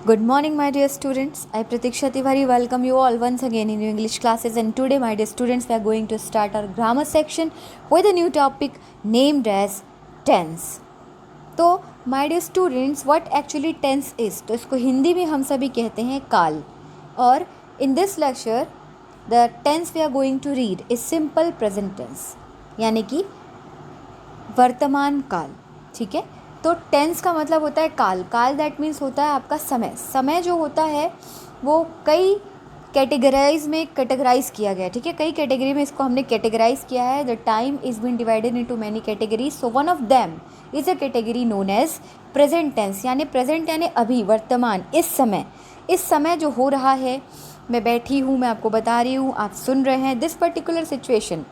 Good morning, my dear students. I, Pratiksha Tiwari, welcome you all once again in your English classes. And today, my dear students, we are going to start our grammar section with a new topic named as tense. तो my dear students, what actually tense is? तो इसको हिंदी में हम सभी कहते हैं काल. और in this lecture, the tense we are going to read is simple present tense, यानी कि वर्तमान काल. ठीक है. तो टेंस का मतलब होता है काल. काल दैट मीन्स होता है आपका समय. समय जो होता है वो कई कैटेगराइज किया गया है. ठीक है, कई कैटेगरी में इसको हमने कैटेगराइज किया है. The time is been divided into many categories. So one of them is a category known as present tense, यानी प्रेजेंट यानी अभी, वर्तमान, इस समय. इस समय जो हो रहा है, मैं बैठी हूँ, मैं आपको बता रही हूँ, आप सुन रहे हैं. दिस पर्टिकुलर सिचुएशन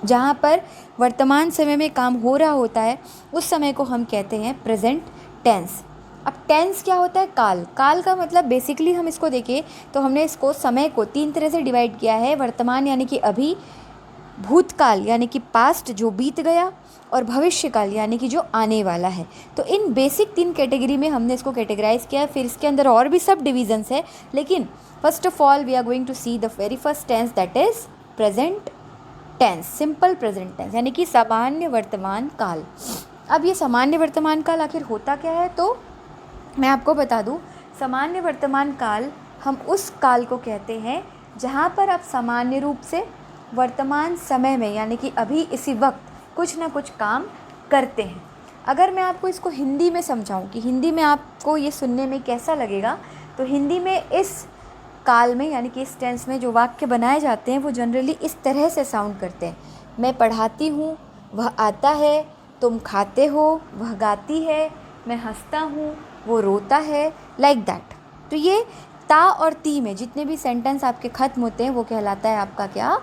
जहाँ पर वर्तमान समय में काम हो रहा होता है, उस समय को हम कहते हैं प्रेजेंट टेंस. अब टेंस क्या होता है? काल. काल का मतलब बेसिकली हम इसको देखें तो हमने इसको समय को तीन तरह से डिवाइड किया है. वर्तमान यानी कि अभी, भूतकाल यानी कि पास्ट जो बीत गया, और भविष्यकाल यानी कि जो आने वाला है. तो इन बेसिक तीन कैटेगरी में हमने इसको कैटेगराइज किया है. फिर इसके अंदर और भी सब डिविजन्स है, लेकिन first of all we are going to see the very first tense that is present tense, simple present tense, यानी कि सामान्य वर्तमान काल. अब ये सामान्य वर्तमान काल आखिर होता क्या है, तो मैं आपको बता दूं. सामान्य वर्तमान काल हम उस काल को कहते हैं जहाँ पर आप सामान्य रूप से वर्तमान समय में, यानी कि अभी इसी वक्त कुछ ना कुछ काम करते हैं. अगर मैं आपको इसको हिंदी में समझाऊं कि हिंदी में आपको ये सुनने में कैसा लगेगा, तो हिंदी में इस काल में, यानी कि इस टेंस में जो वाक्य बनाए जाते हैं वो जनरली इस तरह से साउंड करते हैं. मैं पढ़ाती हूँ, वह आता है. तुम खाते हो, वह गाती है. मैं हंसता हूँ, वो रोता है. Like that. तो ये ता और ती में जितने भी सेंटेंस आपके ख़त्म होते हैं वो कहलाता है आपका क्या?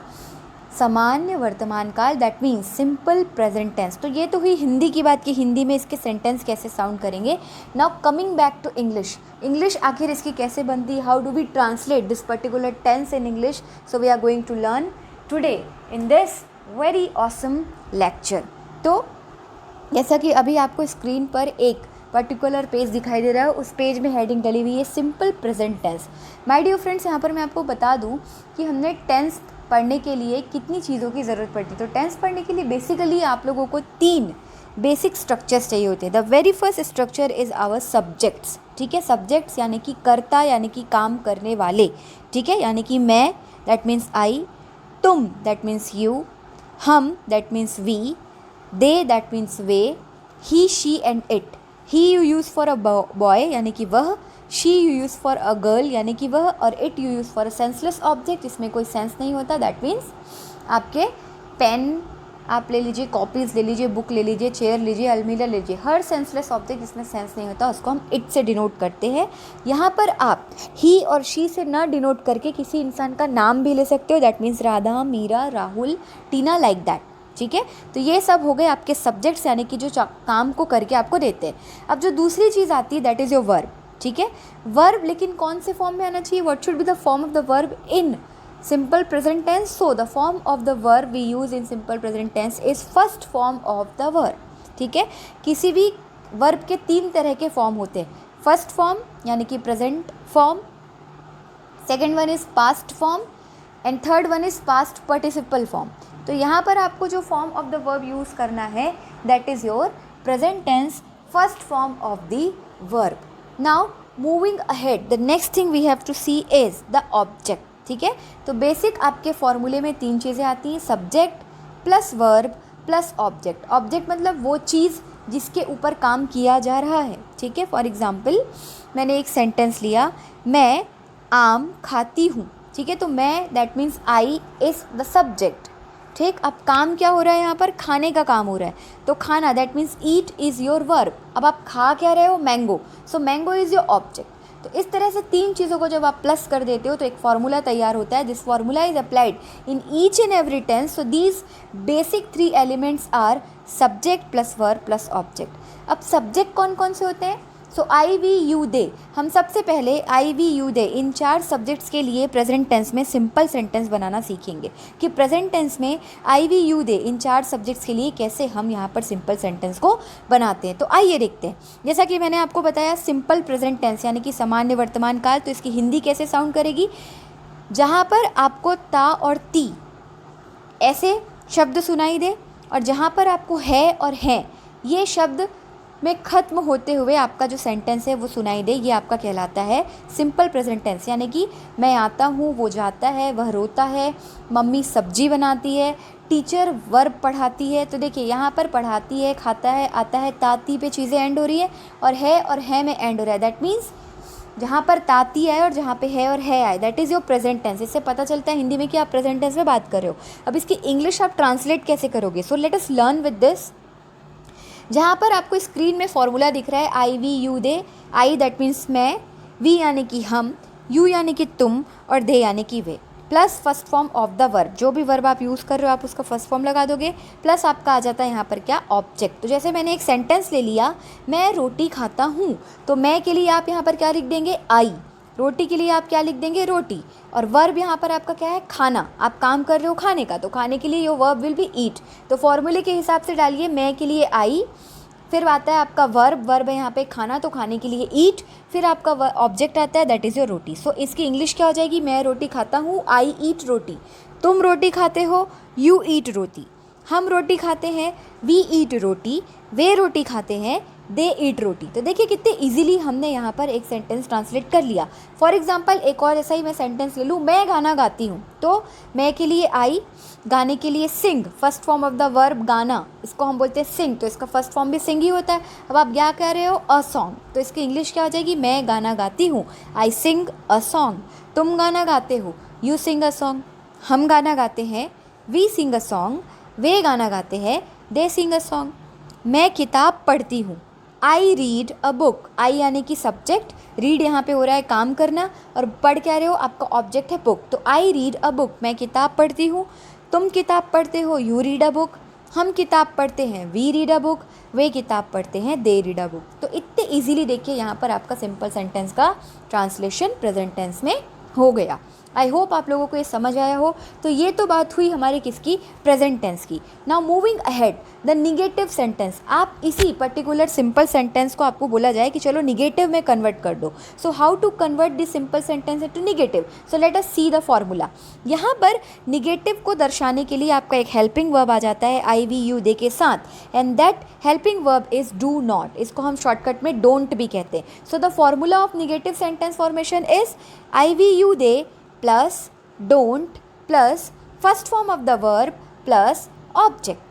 सामान्य वर्तमान काल. That means simple present tense. तो ये तो हुई हिंदी की बात कि हिंदी में इसके सेंटेंस कैसे साउंड करेंगे. Now coming back to English. English आखिर इसकी कैसे बनती है? How do we translate this particular tense in English? So we are going to learn today in this very awesome lecture. तो जैसा कि अभी आपको स्क्रीन पर एक पर्टिकुलर पेज दिखाई दे रहा है, उस पेज में हेडिंग डली हुई है simple present tense. My dear friends, यहाँ पर मैं आपको बता दूँ कि हमने टेंस पढ़ने के लिए कितनी चीज़ों की ज़रूरत पड़ती है. तो टेंस पढ़ने के लिए बेसिकली आप लोगों को तीन बेसिक स्ट्रक्चर्स चाहिए होते हैं. The very first structure is our subjects. ठीक है, सब्जेक्ट्स यानी कि कर्ता, यानी कि काम करने वाले. ठीक है, यानी कि मैं, दैट मीन्स आई. तुम, दैट मीन्स यू. हम, that means we. They, that means वे. He, she and it. He you use for a boy, यानी कि वह. She you use for a girl, यानी कि वह. और it you use for a senseless object, इसमें कोई सेंस नहीं होता. दैट मीन्स आपके पेन आप ले लीजिए, कॉपीज़ ले लीजिए, बुक ले लीजिए, चेयर लीजिए, अलमीरा लीजिए, हर सेंसलेस ऑब्जेक्ट जिसमें सेंस नहीं होता उसको हम इट से डिनोट करते हैं. यहाँ पर आप ही और शी से ना डिनोट करके किसी इंसान का नाम भी ले सकते हो. That means Radha, Meera, Rahul, Tina, like that. ठीक है, तो ये सब हो गए आपके सब्जेक्ट्स, यानी कि जो काम को करके आपको देते हैं. अब जो दूसरी चीज़ आती है दैट इज़ योर वर्ब. ठीक है, वर्ब लेकिन कौन से फॉर्म में आना चाहिए? What should be the form of the verb in simple present tense? So the form of the verb we use in simple present tense is first form of the verb. ठीक है, किसी भी verb के तीन तरह के form होते हैं. फर्स्ट फॉर्म यानी कि present form, second one is past form, and third one is past participle form. तो यहाँ पर आपको जो form of the verb use करना है that is your present tense, first form of the verb. Now moving ahead, the next thing we have to see is the object. ठीक है, तो बेसिक आपके फॉर्मूले में तीन चीज़ें आती हैं, subject plus verb plus object. Object मतलब वो चीज़ जिसके ऊपर काम किया जा रहा है. ठीक है, फॉर एग्जांपल मैंने एक सेंटेंस लिया, मैं आम खाती हूँ. ठीक है, तो मैं, that means I is the subject. ठीक, अब काम क्या हो रहा है यहाँ पर? खाने का काम हो रहा है. तो खाना, that means eat is your verb. अब आप खा क्या रहे हो? Mango. So mango is your object. तो इस तरह से तीन चीज़ों को जब आप प्लस कर देते हो तो एक फार्मूला तैयार होता है. This formula is applied in each and every tense. So these basic three elements are subject plus verb plus object. अब सब्जेक्ट कौन कौन से होते हैं? सो आई वी यू दे, हम सबसे पहले आई वी यू दे इन 4 सब्जेक्ट्स के लिए प्रेजेंट टेंस में सिंपल सेंटेंस बनाना सीखेंगे कि प्रेजेंट टेंस में आई वी यू दे इन 4 सब्जेक्ट्स के लिए कैसे हम यहाँ पर सिंपल सेंटेंस को बनाते हैं। तो आइए देखते हैं। जैसा कि मैंने आपको बताया सिंपल प्रेजेंट टेंस यानी कि सामान्य वर्तमान काल, तो इसकी हिंदी कैसे साउंड करेगी, जहाँ पर आपको ता और ती ऐसे शब्द सुनाई दे और जहाँ पर आपको है और हैं ये शब्द में ख़त्म होते हुए आपका जो सेंटेंस है वो सुनाई दे, ये आपका कहलाता है सिंपल प्रेजेंट टेंस। यानी कि मैं आता हूँ, वो जाता है, वह रोता है, मम्मी सब्जी बनाती है, टीचर वर्ब पढ़ाती है। तो देखिए यहाँ पर पढ़ाती है, खाता है, आता है, ताती पे चीज़ें एंड हो रही है और है में एंड हो रहा है। दैट मीन्स जहाँ पर ताती आए और जहाँ पे है और है आए, that is your present tense. इससे पता चलता है हिंदी में कि आप प्रेजेंट टेंस में बात कर रहे हो। अब इसकी इंग्लिश आप ट्रांसलेट कैसे करोगे, so let us learn with this. जहाँ पर आपको स्क्रीन में फॉर्मूला दिख रहा है I we you they, I that means मैं, वी यानी कि हम, यू यानी कि तुम और दे यानी कि वे, plus first form of the verb, जो भी वर्ब आप यूज़ कर रहे हो आप उसका फर्स्ट फॉर्म लगा दोगे, प्लस आपका आ जाता है यहाँ पर क्या, ऑब्जेक्ट। तो जैसे मैंने एक सेंटेंस ले लिया, मैं रोटी खाता हूँ, तो मैं के लिए आप यहाँ पर क्या लिख देंगे, आई, रोटी के लिए आप क्या लिख देंगे, रोटी, और वर्ब यहाँ पर आपका क्या है, खाना। आप काम कर रहे हो खाने का, तो खाने के लिए योर वर्ब विल बी ईट। तो फॉर्मूले के हिसाब से डालिए, मैं के लिए आई, फिर आता है आपका वर्ब है यहाँ पे खाना, तो खाने के लिए ईट, फिर आपका ऑब्जेक्ट आता है दैट इज़ योर रोटी। सो इसकी इंग्लिश क्या हो जाएगी, मैं रोटी खाता हूँ, आई ईट रोटी, तुम रोटी खाते हो, यू ईट रोटी, हम रोटी खाते हैं, वी ईट रोटी, वे रोटी खाते हैं, दे ईट रोटी। तो देखिए कितने इजीली हमने यहाँ पर एक सेंटेंस ट्रांसलेट कर लिया। फॉर एग्जांपल एक और ऐसा ही मैं सेंटेंस ले लूँ, मैं गाना गाती हूँ, तो मैं के लिए आई, गाने के लिए sing, first form of the verb गाना, इसको हम बोलते हैं सिंग, तो इसका फर्स्ट फॉर्म भी सिंग ही होता है। अब आप क्या कह रहे हो, अ सॉन्ग, तो इसकी इंग्लिश क्या हो जाएगी, मैं गाना गाती हूँ, आई सिंग अ सॉन्ग, तुम गाना गाते हो, यू सिंग अ सॉन्ग, हम गाना गाते हैं, वी सिंग अ सॉन्ग, वे गाना गाते हैं, दे सिंग अ सॉन्ग, मैं किताब पढ़ती हूँ, आई रीड अ बुक, आई यानी कि सब्जेक्ट, रीड यहाँ पे हो रहा है काम करना, और पढ़ क्या रहे हो, आपका ऑब्जेक्ट है बुक, तो आई रीड अ बुक, मैं किताब पढ़ती हूँ, तुम किताब पढ़ते हो, यू रीड अ बुक, हम किताब पढ़ते हैं, वी रीड अ बुक, वे किताब पढ़ते हैं, दे रीड अ बुक। तो इतने इजीली देखिए यहाँ पर आपका सिंपल सेंटेंस का ट्रांसलेशन प्रेजेंट टेंस में हो गया। आई होप आप लोगों को ये समझ आया हो। तो ये तो बात हुई हमारी किसकी, प्रेजेंट टेंस की। Now moving ahead the negative sentence, आप इसी पर्टिकुलर सिंपल सेंटेंस को आपको बोला जाए कि चलो निगेटिव में कन्वर्ट कर दो। So how to convert this simple sentence into negative, so let us see the formula. यहाँ पर निगेटिव को दर्शाने के लिए आपका एक हेल्पिंग वर्ब आ जाता है आई वी यू दे के साथ, and that helping verb is do not, इसको हम शॉर्टकट में डोंट भी कहते हैं। So the formula of negative sentence formation is I we you they plus don't plus first form of the verb plus object.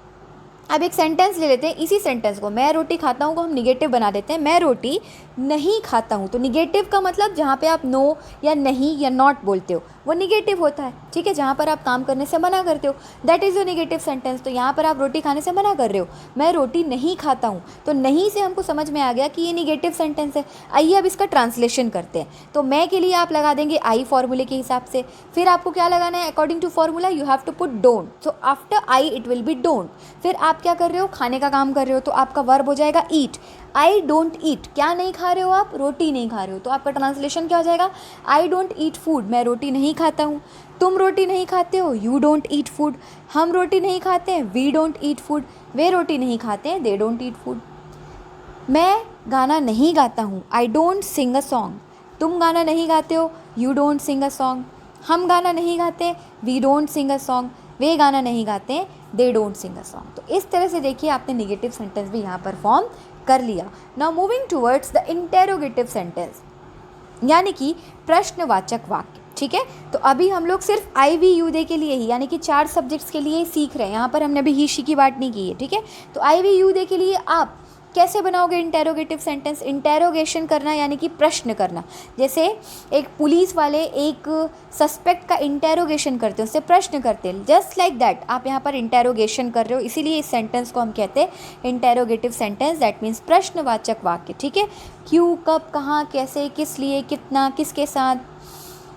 अब एक sentence ले लेते हैं, इसी सेंटेंस को मैं रोटी खाता हूँ को हम निगेटिव बना देते हैं, मैं रोटी नहीं खाता हूँ। तो निगेटिव का मतलब जहाँ पे आप नो या नहीं या नॉट बोलते हो वो निगेटिव होता है, ठीक है, जहाँ पर आप काम करने से मना करते हो, that is your negative sentence. तो यहाँ पर आप रोटी खाने से मना कर रहे हो, मैं रोटी नहीं खाता हूँ, तो नहीं से हमको समझ में आ गया कि ये निगेटिव सेंटेंस है। आइए अब इसका ट्रांसलेशन करते हैं। तो मैं के लिए आप लगा देंगे आई फॉर्मूले के हिसाब से, फिर आपको क्या लगाना है, according to formula you have to put don't, so after I it will be don't. फिर आप क्या कर रहे हो, खाने का काम कर रहे हो, तो आपका वर्ब हो जाएगा ईट, आई डोंट ईट, क्या नहीं खा रहे हो आप, रोटी नहीं खा रहे हो, तो आपका ट्रांसलेशन क्या हो जाएगा, आई डोंट ईट फूड, मैं रोटी नहीं खाता हूँ, तुम रोटी नहीं खाते हो, यू डोंट ईट फूड, हम रोटी नहीं खाते हैं, वी डोंट ईट फूड, वे रोटी नहीं खाते हैं, दे डोंट ईट फूड। मैं गाना नहीं गाता हूँ, I don't sing a song, तुम गाना नहीं गाते हो, you don't sing a song, हम गाना नहीं गाते, we don't sing a song, वे गाना नहीं गाते, they don't sing a song. तो इस तरह से देखिए आपने निगेटिव सेंटेंस भी यहाँ पर फॉर्म कर लिया। Now moving towards the interrogative sentence, यानी कि प्रश्नवाचक वाक्य, ठीक है। तो अभी हम लोग सिर्फ आई वी यू दे के लिए ही, यानी कि 4 सब्जेक्ट्स के लिए ही सीख रहे हैं, यहाँ पर हमने अभी ही शी की बात नहीं की है, ठीक है। तो आई वी यू दे के लिए आप कैसे बनाओगे इंटेरोगेटिव सेंटेंस, इंटेरोगेशन करना यानी कि प्रश्न करना। जैसे एक पुलिस वाले एक सस्पेक्ट का इंटेरोगेशन करते हैं, उससे प्रश्न करते हैं, जस्ट लाइक दैट आप यहाँ पर इंटेरोगेशन कर रहे हो, इसीलिए इस सेंटेंस को हम कहते हैं इंटेरोगेटिव सेंटेंस, दैट मीन्स प्रश्नवाचक वाक्य, ठीक है। क्यों, कब, कहाँ, कैसे, किस लिए, कितना, किसके साथ,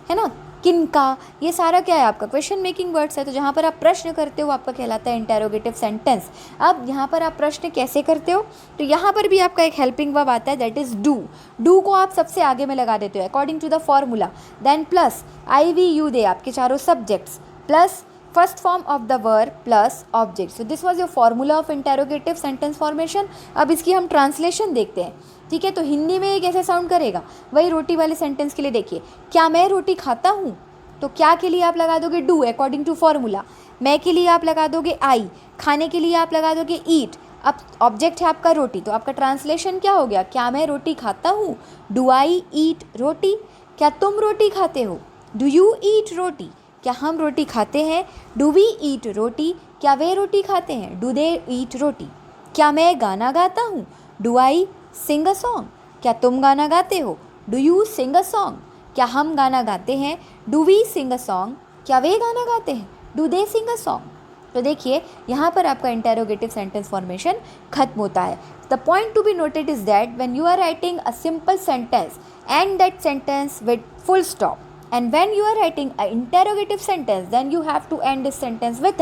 है ना। किनका, ये सारा क्या है आपका क्वेश्चन मेकिंग वर्ड्स है। तो जहाँ पर आप प्रश्न करते हो आपका कहलाता है इंटेरोगेटिव सेंटेंस। अब यहाँ पर आप प्रश्न कैसे करते हो, तो यहाँ पर भी आपका एक हेल्पिंग वर्ब आता है, दैट इज़ डू। डू को आप सबसे आगे में लगा देते हो according to the formula, then plus I we you they आपके चारों subjects, plus first form of the verb plus object. So this was your formula of interrogative sentence formation. अब इसकी हम ट्रांसलेशन देखते हैं, ठीक है। तो हिंदी में ये कैसे साउंड करेगा, वही रोटी वाले सेंटेंस के लिए देखिए, क्या मैं रोटी खाता हूँ, तो क्या के लिए आप लगा दोगे डू अकॉर्डिंग टू फॉर्मूला, मैं के लिए आप लगा दोगे आई, खाने के लिए आप लगा दोगे ईट। अब ऑब्जेक्ट है आपका रोटी, तो आपका ट्रांसलेशन क्या हो गया, क्या मैं रोटी खाता हूँ, डू आई ईट रोटी। क्या तुम रोटी खाते हो, डू यू ईट रोटी। क्या हम रोटी खाते हैं, डू वी ईट रोटी। क्या वे रोटी खाते हैं, डू दे ईट रोटी। क्या मैं गाना गाता हूँ, do I Singh a song. क्या तुम गाना गाते हो, do you sing a song. क्या हम गाना गाते हैं, do we sing a song. क्या वे गाना गाते हैं, do they Singh a song. तो देखिए यहाँ पर आपका इंटेरोगेटिव सेंटेंस फॉर्मेशन खत्म होता है। The point to be noted is that when you are writing a simple sentence and that sentence with full stop, and when you are writing an interrogative sentence then you have to end this sentence with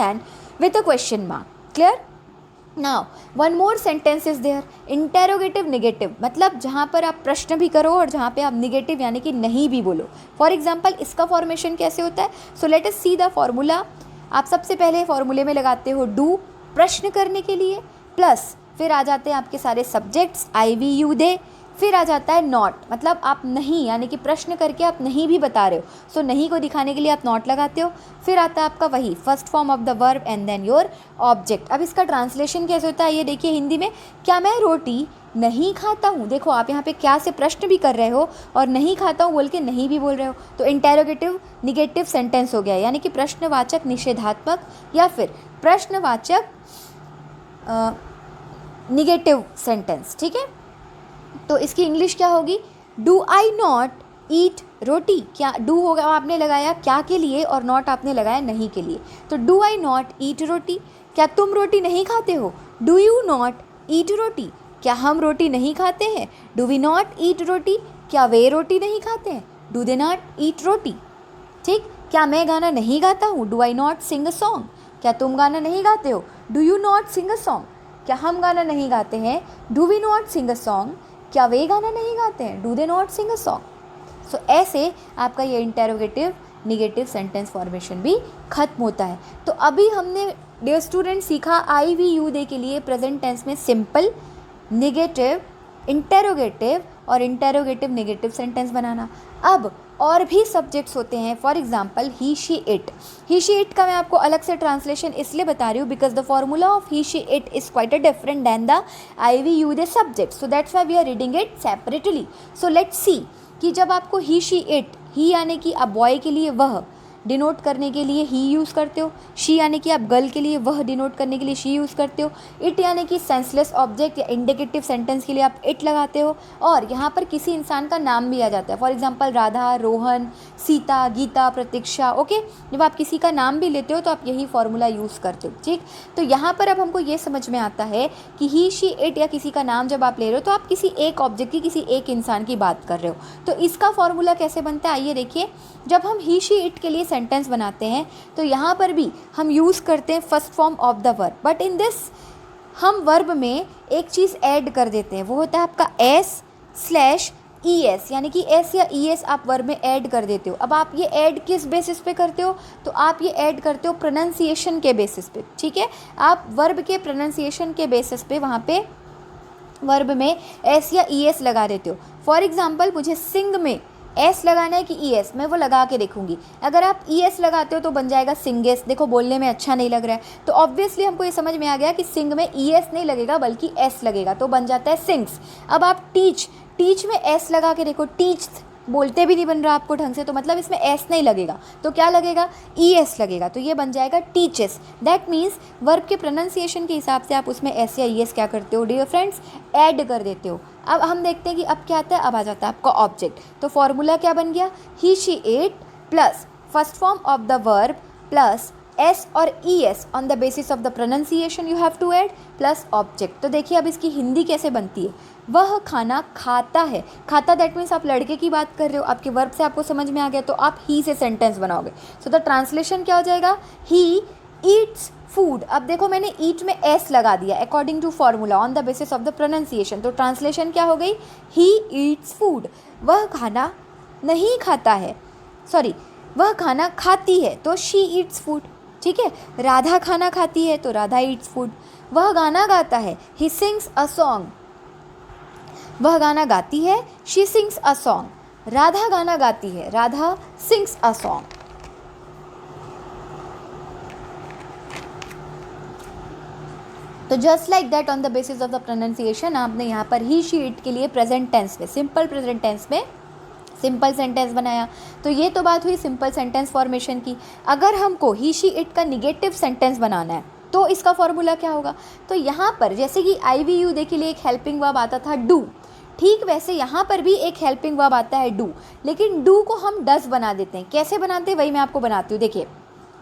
a question mark. Clear? Now one more sentence is there, interrogative negative, मतलब जहाँ पर आप प्रश्न भी करो और जहाँ पे आप निगेटिव यानी कि नहीं भी बोलो। फॉर एग्जाम्पल इसका फॉर्मेशन कैसे होता है, सो let us see the formula. आप सबसे पहले फॉर्मूले में लगाते हो डू प्रश्न करने के लिए, प्लस फिर आ जाते हैं आपके सारे subjects I we you they, फिर आ जाता है नॉट, मतलब आप नहीं यानी कि प्रश्न करके आप नहीं भी बता रहे हो, सो नहीं को दिखाने के लिए आप नॉट लगाते हो। फिर आता है आपका वही first form of the verb and then your object. अब इसका ट्रांसलेशन कैसे होता है ये देखिए हिंदी में, क्या मैं रोटी नहीं खाता हूँ। देखो आप यहाँ पे क्या से प्रश्न भी कर रहे हो और नहीं खाता हूँ बोल के नहीं भी बोल रहे हो, तो इंटेरोगेटिव निगेटिव सेंटेंस हो गया, यानी कि प्रश्नवाचक निषेधात्मक या फिर प्रश्नवाचक निगेटिव सेंटेंस, ठीक है। तो इसकी इंग्लिश क्या होगी, डू आई नॉट ईट रोटी। क्या डू होगा आपने लगाया क्या के लिए और नॉट आपने लगाया नहीं के लिए, तो डू आई नॉट ईट रोटी। क्या तुम रोटी नहीं खाते हो, डू यू नॉट ईट रोटी। क्या हम रोटी नहीं खाते हैं, डू वी नॉट ईट रोटी। क्या वे रोटी नहीं खाते हैं, डू दे नॉट ईट रोटी। ठीक, क्या मैं गाना नहीं गाता हूँ, do I not sing a song. क्या तुम गाना नहीं गाते हो, do you not sing a song. क्या हम गाना नहीं गाते हैं, do we not sing a song. क्या वे गाना नहीं गाते हैं, do they not sing a song. So ऐसे आपका ये इंटेरोगेटिव निगेटिव सेंटेंस फॉर्मेशन भी खत्म होता है। तो अभी हमने डियर स्टूडेंट सीखा आई वी यू दे के लिए प्रेजेंट टेंस में सिंपल, निगेटिव, इंटेरोगेटिव और इंटेरोगेटिव निगेटिव सेंटेंस बनाना। अब और भी सब्जेक्ट्स होते हैं, for example he she it. He she it का मैं आपको अलग से ट्रांसलेशन इसलिए बता रही हूँ because the formula of he she it is quite a different than the I we you the subject, so that's why we are reading it separately. So let's see कि जब आपको ही शी इट, ही यानी कि आप boy के लिए वह denote करने के लिए ही यूज़ करते हो, शी यानी कि आप गर्ल के लिए वह डिनोट करने के लिए शी यूज़ करते हो, इट यानी कि सेंसलेस ऑब्जेक्ट या इंडिकेटिव सेंटेंस के लिए आप इट लगाते हो, और यहाँ पर किसी इंसान का नाम भी आ जाता है, for example Radha, Rohan, Sita, Gita, Pratiksha. Okay, जब आप किसी का नाम भी लेते हो तो आप यही फॉर्मूला यूज़ करते हो। ठीक, तो यहाँ पर अब हमको ये समझ में आता है कि ही शी इट या किसी का नाम जब आप ले रहे हो तो आप किसी एक ऑब्जेक्ट की, किसी एक इंसान की बात कर रहे हो। तो इसका फॉर्मूला कैसे बनता है आइए देखिए। जब हम ही शी इट के लिए सेंटेंस बनाते हैं तो यहाँ पर भी हम यूज़ करते हैं first form of the verb, but in this हम वर्ब में एक चीज़ ऐड कर देते हैं, वो होता है आपका s/es, यानी कि s या es आप वर्ब में ऐड कर देते हो। अब आप ये ऐड किस बेसिस पे करते हो, तो आप ये ऐड करते हो प्रोनाउंसिएशन के बेसिस पे। ठीक है, आप वर्ब के प्रोनाउंसिएशन के बेसिस पे वहाँ पे वर्ब में s या es लगा देते हो। फॉर एग्जाम्पल मुझे सिंग में एस लगाना है कि ई एस, मैं वो लगा के देखूंगी। अगर आप ई एस लगाते हो तो बन जाएगा सिंगेस, देखो बोलने में अच्छा नहीं लग रहा है, तो ऑब्वियसली हमको ये समझ में आ गया कि सिंग में ई एस नहीं लगेगा बल्कि एस लगेगा, तो बन जाता है सिंग्स। अब आप टीच, टीच में एस लगा के देखो, टीच बोलते भी नहीं बन रहा आपको ढंग से, तो मतलब इसमें एस नहीं लगेगा, तो क्या लगेगा, ई एस लगेगा, तो ये बन जाएगा टीचेस। दैट मीन्स वर्ब के प्रोनाउंसिएशन के हिसाब से आप उसमें एस या ई एस क्या करते हो डियर फ्रेंड्स, ऐड कर देते हो। अब हम देखते हैं कि अब क्या आता है, अब आ जाता है आपका ऑब्जेक्ट। तो फॉर्मूला क्या बन गया, he she it plus first form of the verb plus S और E S on the basis of the pronunciation you have to add plus object. तो देखिए अब इसकी हिंदी कैसे बनती है, वह खाना खाता है। खाता दैट मीन्स आप लड़के की बात कर रहे हो, आपके वर्ब से आपको समझ में आ गया तो आप ही से सेंटेंस बनाओगे। सो द ट्रांसलेशन क्या हो जाएगा, ही ईट्स फूड। अब देखो मैंने ईट में एस लगा दिया according to formula on the basis of the pronunciation, तो ट्रांसलेशन क्या हो गई, ही ईट्स फूड। वह खाना नहीं खाता है, सॉरी वह खाना खाती है तो शी ईट्स फूड। ठीक है, राधा खाना खाती है तो राधा ईट्स फूड। वह गाना गाता है, ही सिंग्स अ सॉन्ग। वह गाना गाती है, she sings a song. Radha गाना गाती है, राधा सिंग्स अ सॉन्ग। तो just like that on the basis of the pronunciation आपने यहाँ पर ही शी इट के लिए प्रेजेंट टेंस में, सिंपल प्रेजेंट टेंस में सिंपल सेंटेंस बनाया। तो ये तो बात हुई सिंपल सेंटेंस फॉर्मेशन की। अगर हमको ही शी इट का निगेटिव सेंटेंस बनाना है तो इसका फॉर्मूला क्या होगा, तो यहाँ पर जैसे कि आई वी यू देखिए लिए एक हेल्पिंग वर्ब आता था डू, ठीक वैसे यहाँ पर भी एक हेल्पिंग वर्ब आता है डू, लेकिन डू को हम डज बना देते हैं। कैसे बनाते हैं वही मैं आपको बनाती हूँ। देखिए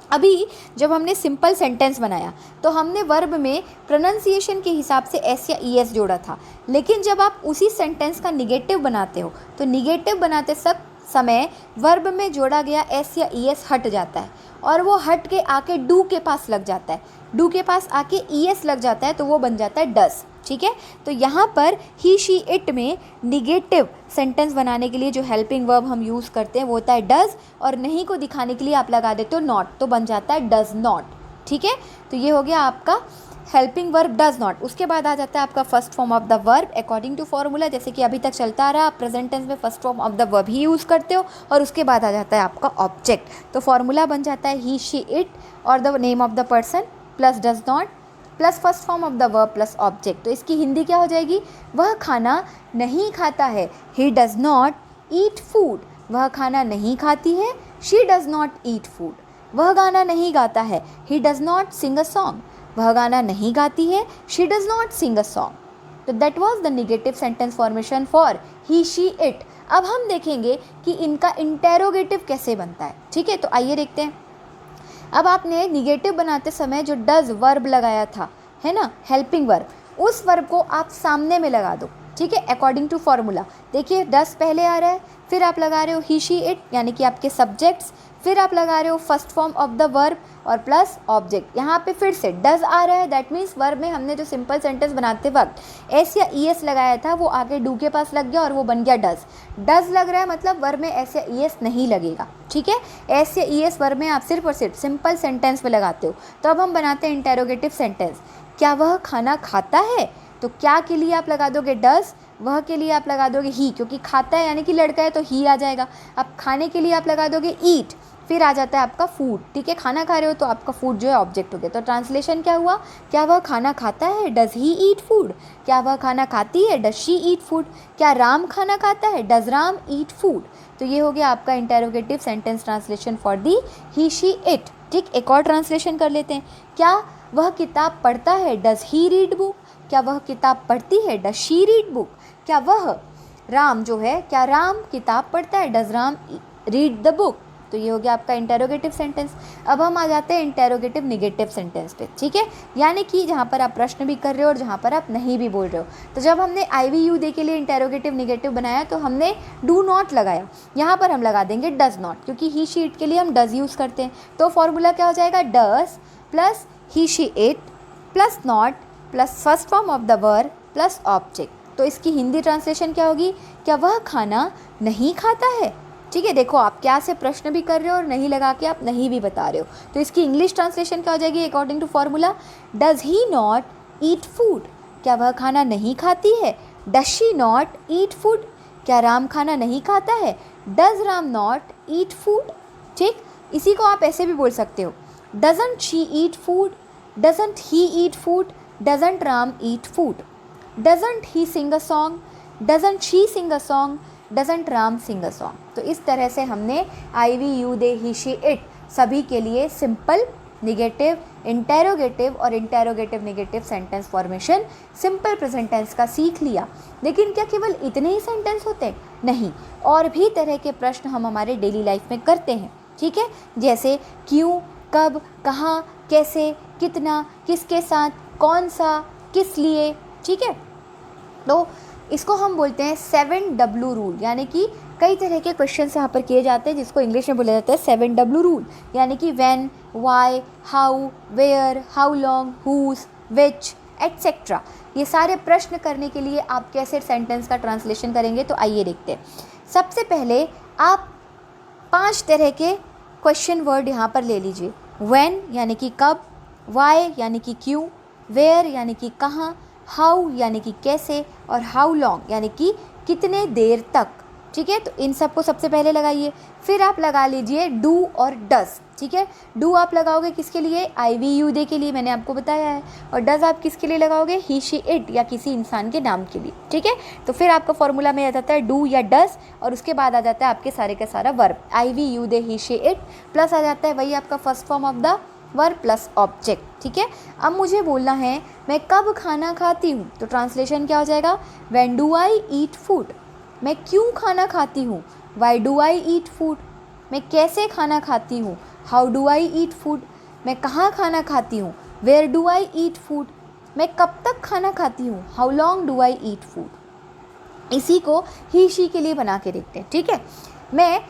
अभी जब हमने सिंपल सेंटेंस बनाया तो हमने वर्ब में प्रोनाउंसिएशन के हिसाब से एस या ई एस जोड़ा था, लेकिन जब आप उसी सेंटेंस का निगेटिव बनाते हो तो निगेटिव बनाते समय वर्ब में जोड़ा गया एस या ई एस हट जाता है और वो हट के आके डू के पास लग जाता है, डू के पास आके ई एस लग जाता है तो वो बन जाता है डस। ठीक है, तो यहाँ पर ही शी इट में निगेटिव सेंटेंस बनाने के लिए जो हेल्पिंग वर्ब हम यूज़ करते हैं वो होता है डज, और नहीं को दिखाने के लिए आप लगा देते हो नॉट, तो बन जाता है डज नॉट। ठीक है, तो ये हो गया आपका हेल्पिंग वर्ब डज नॉट। उसके बाद आ जाता है आपका first form of the verb according to formula, जैसे कि अभी तक चलता आ रहा, आप प्रेजेंट टेंस में first form of the verb ही यूज़ करते हो और उसके बाद आ जाता है आपका ऑब्जेक्ट। तो फॉर्मूला बन जाता है ही शी इट और the name of the person plus does not plus first form of the verb plus object. तो इसकी हिंदी क्या हो जाएगी, वह खाना नहीं खाता है, he does not eat food. वह खाना नहीं खाती है, she does not eat food. वह गाना नहीं गाता है, he does not sing a song. वह गाना नहीं गाती है, she does not sing a song. तो that was the negative sentence formation for he she it. अब हम देखेंगे कि इनका इंटेरोगेटिव कैसे बनता है। ठीक है, तो आइए देखते हैं। अब आपने निगेटिव बनाते समय जो डज वर्ब लगाया था, है ना, हेल्पिंग वर्ब, उस वर्ब को आप सामने में लगा दो। ठीक है, अकॉर्डिंग टू फॉर्मूला। देखिए डज पहले आ रहा है, फिर आप लगा रहे हो ही शी इट यानी कि आपके सब्जेक्ट्स, फिर आप लगा रहे हो first form of the verb और प्लस ऑब्जेक्ट। यहाँ पे फिर से डज आ रहा है, दैट मीन्स वर्ब में हमने जो सिंपल सेंटेंस बनाते वक्त एस या ई एस लगाया था वो आगे डू के पास लग गया और वो बन गया डज। डज लग रहा है मतलब वर्ब में एस या ई एस नहीं लगेगा। ठीक है, एस या ई एस वर्ब में आप सिर्फ और सिर्फ सिंपल सेंटेंस में लगाते हो। तो अब हम बनाते हैं इंटेरोगेटिव सेंटेंस। क्या वह खाना खाता है, तो क्या के लिए आप लगा दोगे डज, वह के लिए आप लगा दोगे ही, क्योंकि खाता है यानी कि लड़का है तो ही आ जाएगा। अब खाने के लिए आप लगा दोगे ईट, फिर आ जाता है आपका फूड। ठीक है, खाना खा रहे हो तो आपका फूड जो है ऑब्जेक्ट हो गया। तो ट्रांसलेशन क्या हुआ, क्या वह खाना खाता है, डज ही ईट फूड। क्या वह खाना खाती है, डज शी ईट फूड। क्या राम खाना खाता है, डज राम ईट फूड। तो ये हो गया आपका interrogative sentence translation for the he she it. ठीक, एक और ट्रांसलेशन कर लेते हैं। क्या वह किताब पढ़ता है, डज ही रीड बुक। क्या वह किताब पढ़ती है, डज शी रीड बुक। क्या वह राम जो है, क्या राम किताब पढ़ता है, does Ram read the book. तो ये हो गया आपका इंटेरोगेटिव सेंटेंस। अब हम आ जाते हैं इंटेरोगेटिव निगेटिव सेंटेंस पे। ठीक है, यानी कि जहाँ पर आप प्रश्न भी कर रहे हो और जहाँ पर आप नहीं भी बोल रहे हो। तो जब हमने आई वी यू दे के लिए इंटेरोगेटिव निगेटिव बनाया तो हमने डू नॉट लगाया, यहाँ पर हम लगा देंगे डज नॉट, क्योंकि ही शी इट के लिए हम डज यूज़ करते हैं। तो फॉर्मूला क्या हो जाएगा, does plus he she it plus not plus first form of the verb plus object. तो इसकी हिंदी ट्रांसलेशन क्या होगी, क्या वह खाना नहीं खाता है। ठीक है, देखो आप क्या से प्रश्न भी कर रहे हो और नहीं लगा के आप नहीं भी बता रहे हो। तो इसकी इंग्लिश ट्रांसलेशन क्या हो जाएगी according to formula, does he not eat food. क्या वह खाना नहीं खाती है, does she not eat food. क्या राम खाना नहीं खाता है, does Ram not eat food. ठीक, इसी को आप ऐसे भी बोल सकते हो, doesn't she eat food, doesn't he eat food, doesn't Ram eat food. Doesn't he sing a song, doesn't she sing a song, doesn't Ram sing a song. तो इस तरह से हमने I we you they he she it सभी के लिए simple negative interrogative और interrogative negative sentence formation simple present tense का सीख लिया। लेकिन क्या केवल इतने ही सेंटेंस होते हैं, नहीं, और भी तरह के प्रश्न हम हमारे डेली लाइफ में करते हैं। ठीक है, जैसे क्यों, कब, कहाँ, कैसे, कितना, किसके साथ, कौन सा, किस लिए, ठीक है। तो इसको हम बोलते हैं 7W रूल, यानी कि कई तरह के क्वेश्चंस यहाँ पर किए जाते हैं जिसको इंग्लिश में बोला जाता है 7W रूल, यानी कि when, why, how, where, how long, whose, which, etcetera. ये सारे प्रश्न करने के लिए आप कैसे सेंटेंस का ट्रांसलेशन करेंगे, तो आइए देखते हैं। सबसे पहले आप 5 तरह के क्वेश्चन वर्ड यहाँ पर ले लीजिए। व्हेन यानी कि कब, व्हाई यानी कि क्यों, वेयर यानी कि कहाँ, हाउ यानी कि कैसे, और हाउ लॉन्ग यानी कि कितने देर तक, ठीक है। तो इन सब को सबसे पहले लगाइए। फिर आप लगा लीजिए डू और डस, ठीक है। डू आप लगाओगे किसके लिए, आई वी यू दे के लिए, मैंने आपको बताया है। और डज आप किसके लिए लगाओगे, ही शी इट, या किसी इंसान के नाम के लिए, ठीक है। तो फिर आपका फॉर्मूला में आ जाता है डू या डस, और उसके बाद आ जाता है आपके सारे का सारा verb, I we you they, he she it, plus आ जाता है वही आपका first form of the verb plus object, ठीक है। अब मुझे बोलना है मैं कब खाना खाती हूँ, तो ट्रांसलेशन क्या हो जाएगा, when do I eat food. मैं क्यों खाना खाती हूँ, why do I eat food. मैं कैसे खाना खाती हूँ, how do I eat food. मैं कहाँ खाना खाती हूँ, where do I eat food. मैं कब तक खाना खाती हूँ, how long do I eat food. इसी को ही शी के लिए बना के देखते हैं, ठीक है। मैं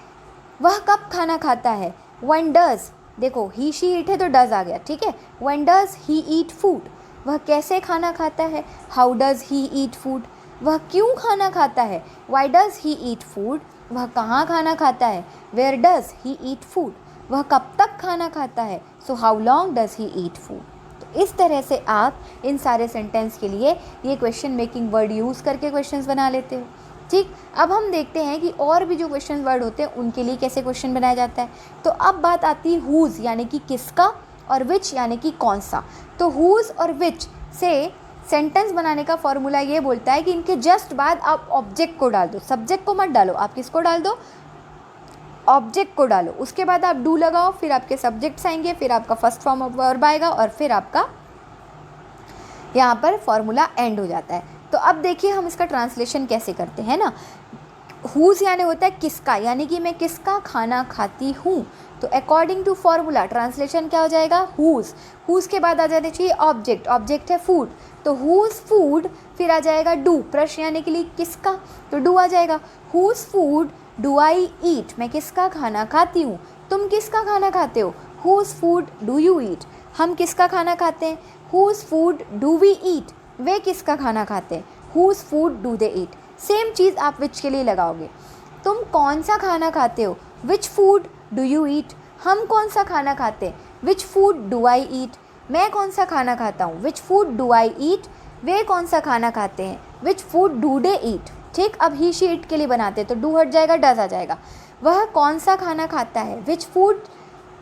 वह कब खाना खाता है, व्हेन डज, देखो ही शी ईट है तो डज आ गया, ठीक है। When does he eat food, वह कैसे खाना खाता है, how does he eat food. वह क्यों खाना खाता है, why does he eat food. वह कहाँ खाना खाता है, where does he eat food. वह कब तक खाना खाता है, so how long does he eat food. तो इस तरह से आप इन सारे सेंटेंस के लिए ये क्वेश्चन मेकिंग वर्ड यूज़ करके क्वेश्चंस बना लेते हो, ठीक। अब हम देखते हैं कि और भी जो क्वेश्चन वर्ड होते हैं उनके लिए कैसे क्वेश्चन बनाया जाता है। तो अब बात आती है हुज़ यानी कि किसका, और विच यानी कि कौन सा। तो हुज़ और विच से सेंटेंस बनाने का फॉर्मूला ये बोलता है कि इनके जस्ट बाद आप ऑब्जेक्ट को डाल दो, सब्जेक्ट को मत डालो, आप किसको डाल दो, ऑब्जेक्ट को डालो। उसके बाद आप डू लगाओ, फिर आपके सब्जेक्ट्स आएंगे, फिर आपका फर्स्ट फॉर्म ऑफ वर्ब आएगा, और फिर आपका यहाँ पर फॉर्मूला एंड हो जाता है। तो अब देखिए हम इसका ट्रांसलेशन कैसे करते हैं ना। हुज़ यानी होता है किसका, यानी कि मैं किसका खाना खाती हूँ। तो अकॉर्डिंग टू फॉर्मूला ट्रांसलेशन क्या हो जाएगा, हुज़। हुज़ के बाद आ जाना चाहिए ऑब्जेक्ट, ऑब्जेक्ट है फूड, तो हुज़ फूड, फिर आ जाएगा डू, प्रश्न यानी के लिए किसका, तो डू आ जाएगा। Who's food do I eat, मैं किसका खाना खाती हूँ। तुम किसका खाना खाते हो, whose food do you eat. हम किसका खाना खाते हैं, whose food do we eat. वे किसका खाना खाते हैं, whose food do they eat. Same चीज़ आप विच के लिए लगाओगे। तुम कौन सा खाना खाते हो, which food do you eat. हम कौन सा खाना खाते हैं, which food do I eat. मैं कौन सा खाना खाता हूँ, विच फूड डू आई ईट। वे कौन सा खाना खाते हैं, विच फूड डू दे ईट, ठीक। अब ही शी इट के लिए बनाते हैं तो डू हट जाएगा, डज आ जाएगा। वह कौन सा खाना खाता है, which food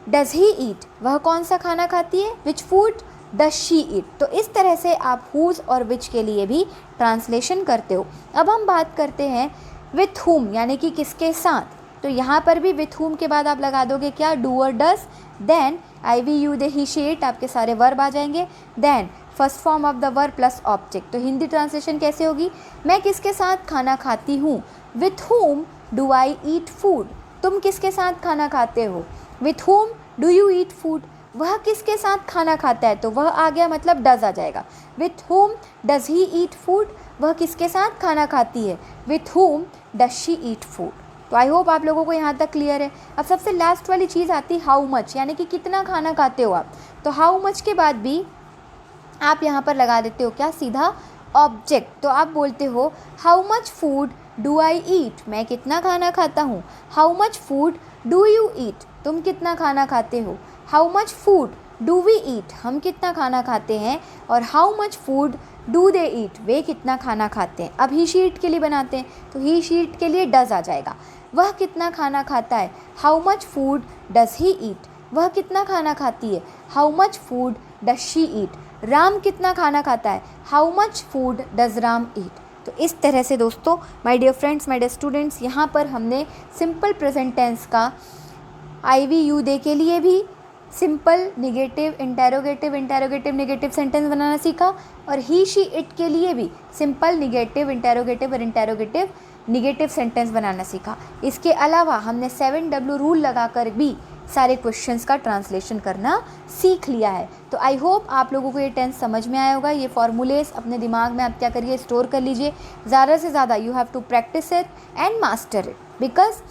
does he eat. वह कौन सा खाना खाती है, विच फूड डज शी ईट। तो इस तरह से आप हुज़ और विच के लिए भी ट्रांसलेशन करते हो। अब हम बात करते हैं विथ हुम यानी कि किसके साथ। तो यहाँ पर भी विथ हुम के बाद आप लगा दोगे क्या, डू और does, then I we you they he she it, आपके सारे वर्ब आ जाएंगे, then first form of the verb plus object. तो हिंदी ट्रांसलेशन कैसे होगी, मैं किसके साथ खाना खाती हूँ, with whom do I eat food. तुम किसके साथ खाना खाते हो, with whom do you eat food. वह किसके साथ खाना खाता है, तो वह आ गया मतलब डज आ जाएगा। With whom does he eat food, वह किसके साथ खाना खाती है, with whom does she eat food. तो आई होप आप लोगों को यहाँ तक क्लियर है। अब सबसे लास्ट वाली चीज़ आती है हाउ मच, यानी कि कितना खाना खाते हो आप। तो हाउ मच के बाद भी आप यहाँ पर लगा देते हो क्या, सीधा ऑब्जेक्ट। तो आप बोलते हो how much food do I eat, मैं कितना खाना खाता हूँ। How much food do you eat, तुम कितना खाना खाते हो। How much food do we eat, हम कितना खाना खाते हैं। और how much food do they eat, वे कितना खाना खाते हैं। अब ही शीट के लिए बनाते हैं तो ही शीट के लिए डज आ जाएगा। वह कितना खाना खाता है, how much food does he eat. वह कितना खाना खाती है, how much food does she eat. Ram कितना खाना खाता है, how much food does Ram eat. तो इस तरह से दोस्तों, my dear friends, my dear students, यहाँ पर हमने सिंपल प्रेजेंट टेंस का आई वी यू दे के लिए भी simple negative interrogative interrogative negative sentence बनाना सीखा, और ही शी इट के लिए भी सिंपल निगेटिव इंटेरोगेटिव और इंटेरोगेटिव निगेटिव सेंटेंस बनाना सीखा। इसके अलावा हमने 7W रूल लगाकर भी सारे क्वेश्चंस का ट्रांसलेशन करना सीख लिया है। तो आई होप आप लोगों को ये टेंस समझ में आया होगा। ये फॉर्मूलेस अपने दिमाग में आप क्या करिए, स्टोर कर लीजिए। ज़्यादा से ज़्यादा you have to practise it and master it, because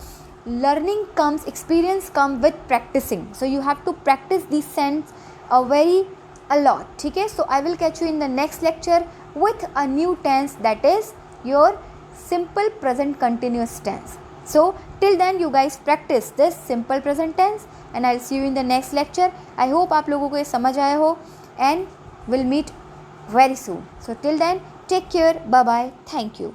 learning comes, experience come with practicing, so you have to practice these sense a lot, ठीक है। So I will catch you in the next lecture with a new tense, that is your simple present continuous tense. So till then you guys practice this simple present tense and I'll see you in the next lecture. I hope आप लोगों को ये समझ आया हो and we'll meet very soon. So till then take care, bye bye, thank you.